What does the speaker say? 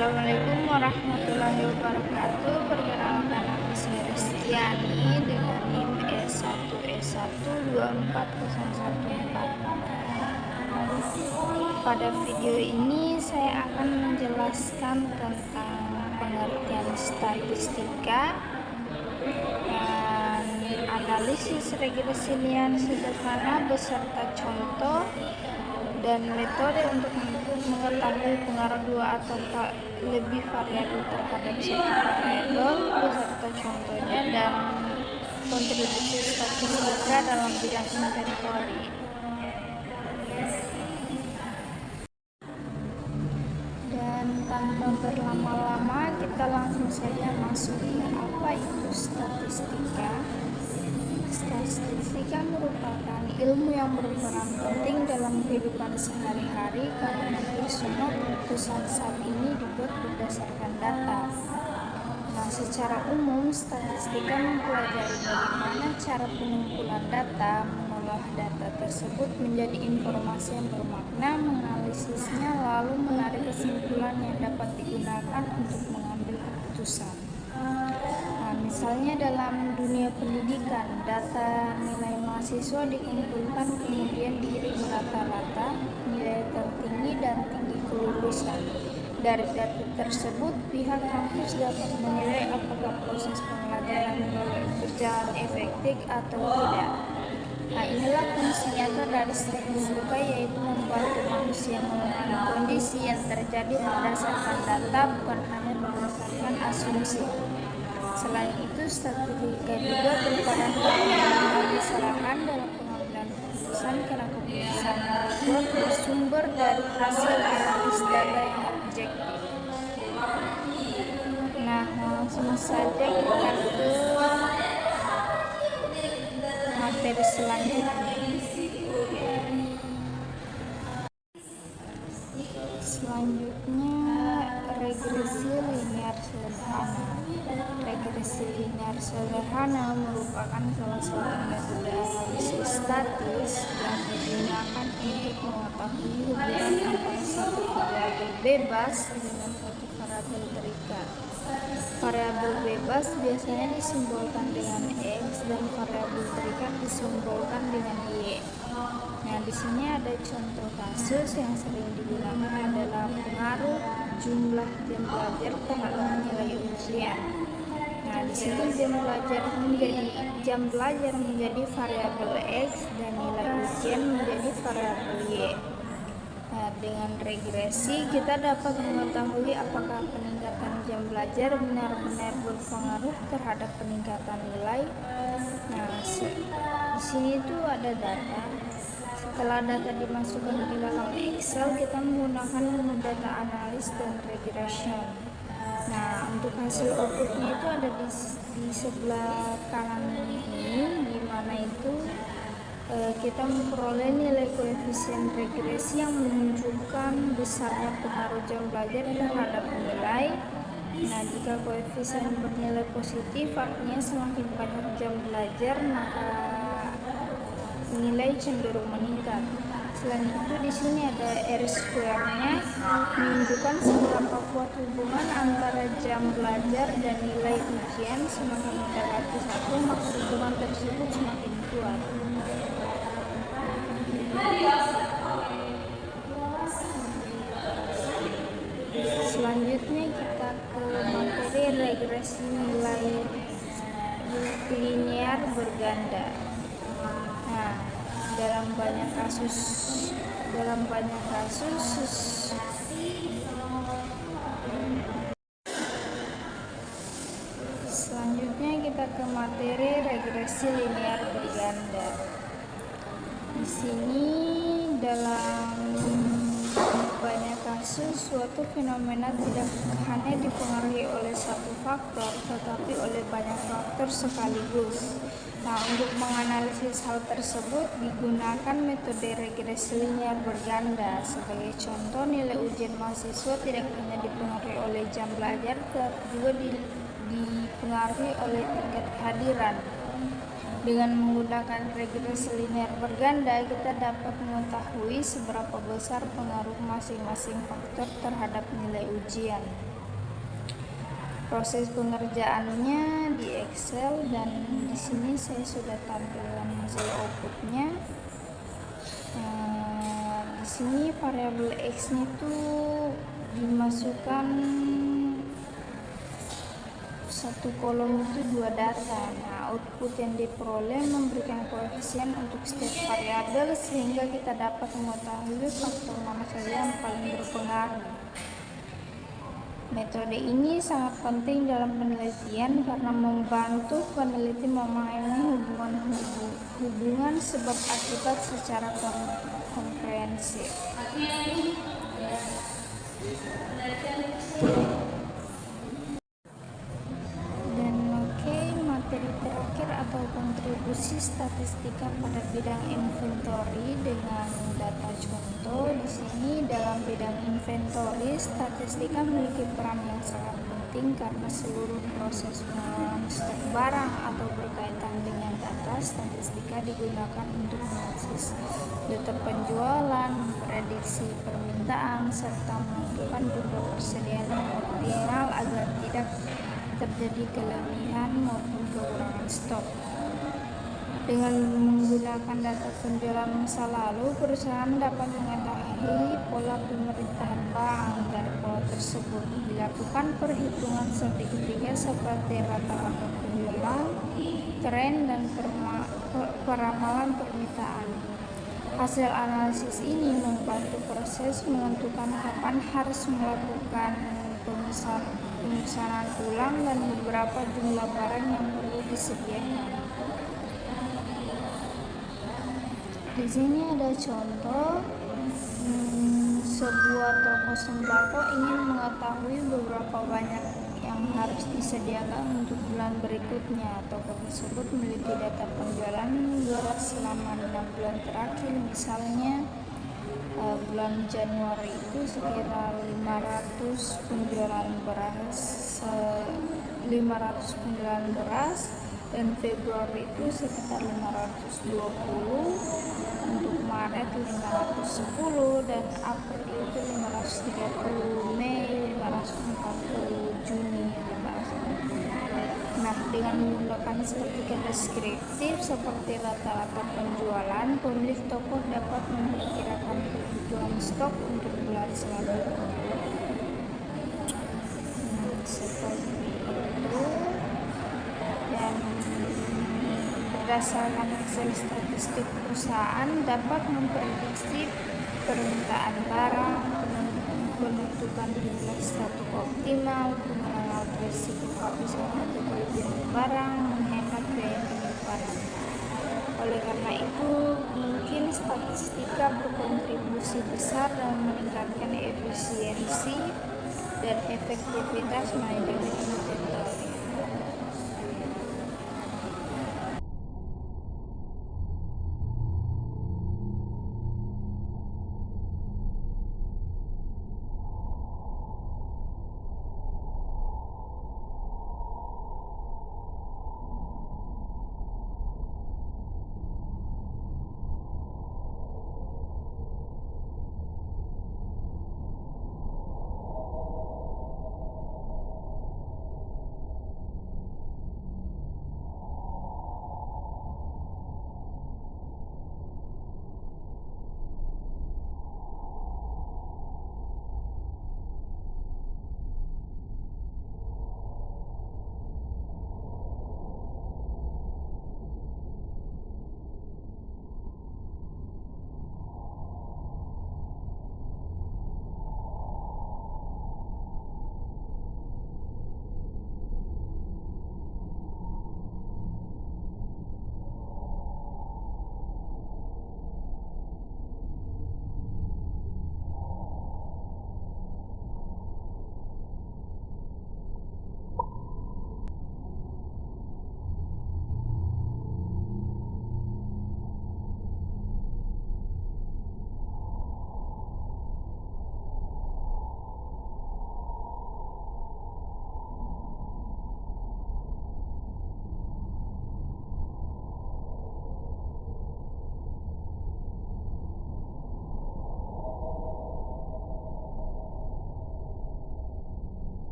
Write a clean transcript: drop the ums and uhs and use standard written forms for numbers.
Assalamualaikum warahmatullahi wabarakatuh. Perkenalkan, nama saya Restiani dengan NIM E1E1240114. Pada video ini saya akan menjelaskan tentang pengertian statistika dan analisis regresi linear sederhana beserta contoh dan metode untuk mengetahui pengaruh dua atau lebih variabel terhadap satu variabel beserta contohnya dan kontribusi statistika dalam bidang inventory. Dan tanpa berlama-lama kita langsung saja masuk ke apa itu statistika. Statistika merupakan ilmu yang berperan penting dalam kehidupan sehari-hari karena semua keputusan saat ini dibuat berdasarkan data. Nah, secara umum statistika mempelajari bagaimana cara pengumpulan data, mengolah data tersebut menjadi informasi yang bermakna, menganalisisnya, lalu menarik kesimpulan yang dapat digunakan untuk mengambil keputusan. Misalnya dalam dunia pendidikan, data nilai mahasiswa dikumpulkan kemudian dihitung rata-rata nilai tertinggi dan tinggi kelulusan. Dari data tersebut, pihak kampus dapat menilai apakah proses pembelajaran berjalan efektif atau tidak. Nah, inilah fungsi nyata dari statistika, yaitu membantu manusia mengenali kondisi yang terjadi berdasarkan data, bukan hanya berdasarkan asumsi. Selain itu, statistika juga berperan mengambil kesalahan dalam pengambilan keputusan karena keputusan tersebut bersumber dari hasil analisis data yang objektif. Nah, langsung saja kita ke materi selanjutnya. Regresi linear sederhana. Regresi linear sederhana merupakan salah satu metode analisis statis yang digunakan untuk mengetahui hubungan antara satu variabel bebas dengan satu variabel terikat. Variabel bebas biasanya disimbolkan dengan X dan variabel terikat disimbolkan dengan Y. Nah, di sini ada contoh kasus yang sering digunakan adalah pengaruh jumlah jam belajar terhadap nilai ujian. Nah, di sini jam belajar menjadi variabel X dan nilai ujian menjadi variabel Y. Nah, dengan regresi kita dapat mengetahui apakah peningkatan jam belajar benar-benar berpengaruh terhadap peningkatan nilai. Nah, di sini tuh ada data. Setelah data dimasukkan ke dalam Excel, kita menggunakan data analis dan regression. Nah, untuk hasil outputnya itu ada di sebelah kanan ini, di mana itu kita memperoleh nilai koefisien regresi yang menunjukkan besarnya pengaruh jam belajar terhadap nilai. Nah, jika koefisien bernilai positif, artinya semakin banyak jam belajar, maka nilai cenderung meningkat. Selain itu, di sini ada R-square-nya menunjukkan seberapa kuat hubungan antara jam belajar dan nilai ujian. Semakin mendekati 1, maka hubungan tersebut semakin kuat. Selanjutnya kita ke materi regresi nilai linear berganda. Nah, dalam banyak kasus selanjutnya kita ke materi regresi linear berganda. Di sini dalam banyak kasus suatu fenomena tidak hanya dipengaruhi oleh satu faktor, tetapi oleh banyak faktor sekaligus. Nah, untuk menganalisis hal tersebut digunakan metode regresi linear berganda. Sebagai contoh, nilai ujian mahasiswa tidak hanya dipengaruhi oleh jam belajar, tetapi juga dipengaruhi oleh tingkat kehadiran. Dengan menggunakan regresi linear berganda, kita dapat mengetahui seberapa besar pengaruh masing-masing faktor terhadap nilai ujian. Proses pengerjaannya di Excel, dan di sini saya sudah tampilkan hasil outputnya. Di sini variabel x-nya itu dimasukkan satu kolom itu 2 data. Nah, output yang diperoleh memberikan koefisien untuk setiap variabel sehingga kita dapat mengetahui faktor mana saja yang paling berpengaruh. Metode ini sangat penting dalam penelitian karena membantu peneliti memahami hubungan sebab akibat secara komprehensif. Materi terakhir atau kontribusi statistika pada bidang inventory dengan data contoh. Di sini dalam bidang inventory, statistika memiliki peran yang sangat penting karena seluruh proses pengelolaan stok barang atau berkaitan dengan data. Statistika digunakan untuk menganalisis data penjualan, memprediksi permintaan, serta menentukan jumlah persediaan yang optimal agar tidak terjadi kelebihan maupun kekurangan stok. Dengan menggunakan data penjualan masa lalu, perusahaan dapat mengetahui pola pemerintahan barang. Dari pola tersebut dilakukan perhitungan seketika seperti rata-rata penjualan, tren, dan peramalan permintaan. Hasil analisis ini membantu proses menentukan kapan harus melakukan pemesanan ulang dan beberapa jumlah barang yang perlu disediakan. Di sini ada contoh, sebuah toko sembako ingin mengetahui beberapa banyak yang harus disediakan untuk bulan berikutnya. Toko tersebut memiliki data penjualan beras selama 6 bulan terakhir. Misalnya bulan Januari itu sekitar 500 penjualan beras, dan Februari itu sekitar 520, untuk Maret 510, dan April itu 530, Mei 540, Juni 540. Nah, dengan menggunakan statistika deskriptif seperti rata-rata penjualan, pemilik toko dapat memperkirakan kebutuhan stok untuk bulan selanjutnya. Seperti itu, dan berdasarkan hasil statistik perusahaan dapat memprediksi permintaan barang, menentukan jumlah stok optimal, mengenal risiko kehabisan atau kelebihan barang, menghemat biaya penyimpanan. Oleh karena itu, mungkin statistika berkontribusi besar dalam meningkatkan efisiensi dan efektivitas manajemen inventory.